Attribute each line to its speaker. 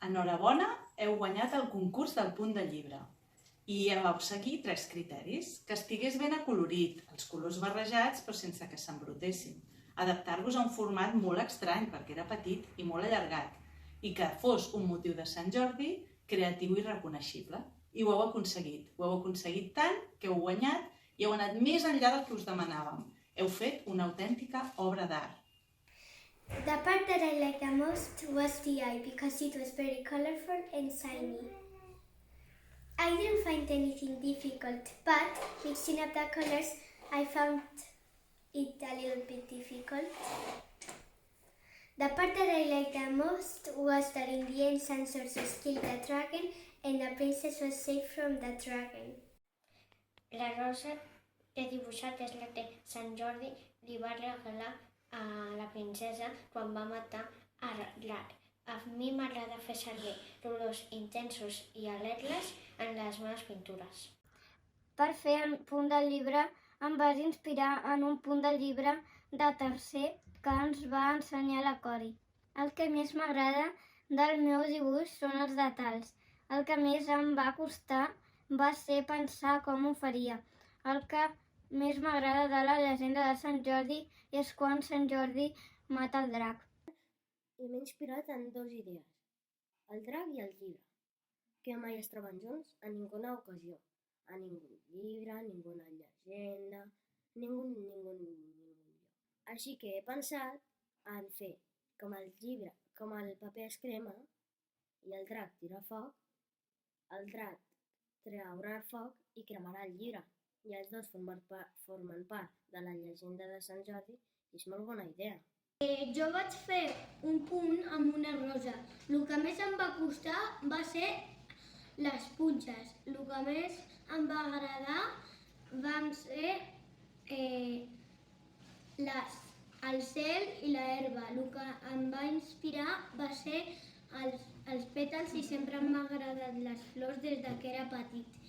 Speaker 1: Enhorabona, heu guanyat el concurs del punt de llibre. I vau seguir 3 criteris: que estigués ben acolorit, els colors barrejats però sense que s'embrutessin, adaptar-vos a un format molt estrany perquè era petit i molt allargat, i que fos un motiu de Sant Jordi creatiu i reconeixible. I ho heu aconseguit tant que heu guanyat i heu anat més enllà del que us demanàvem. Heu fet una autèntica obra d'art.
Speaker 2: The part that I liked the most was the eye because it was very colorful and shiny. I didn't find anything difficult, but mixing up the colors, I found it a little bit difficult. The part that I liked the most was that in the end Sansa killed the dragon and the princess was saved from the dragon.
Speaker 3: La rosa que he dibuixat és la que Sant Jordi li va regalar a la princesa quan va matar a l'arc. A mi m'agrada fer servir colors intensos i alegres en les meves pintures.
Speaker 4: Per fer el punt del llibre em vas inspirar en un punt del llibre de tercer que ens va ensenyar la Cori. El que més m'agrada del meu dibuix són els detalls. El que més em va costar va ser pensar com ho faria. El que més m'agrada de la llegenda de Sant Jordi és quan Sant Jordi mata el drac.
Speaker 5: I m'he inspirat en 2 idees, el drac i el llibre, que mai es troben junts en ninguna ocasió, a ningú llibre, ninguna llegenda, ningú lloc. Així que he pensat en fer com el llibre, com el paper es crema i el drac tira foc, el drac traurà el foc i cremarà el llibre. I els dos formen part de la llegenda de Sant Jordi i és molt bona idea.
Speaker 2: Jo vaig fer un punt amb una rosa. El que més em va costar va ser les punxes. El que més em va agradar van ser el cel i l'herba. El que em va inspirar va ser els pètals i sempre m'han agradat les flors des que era petit.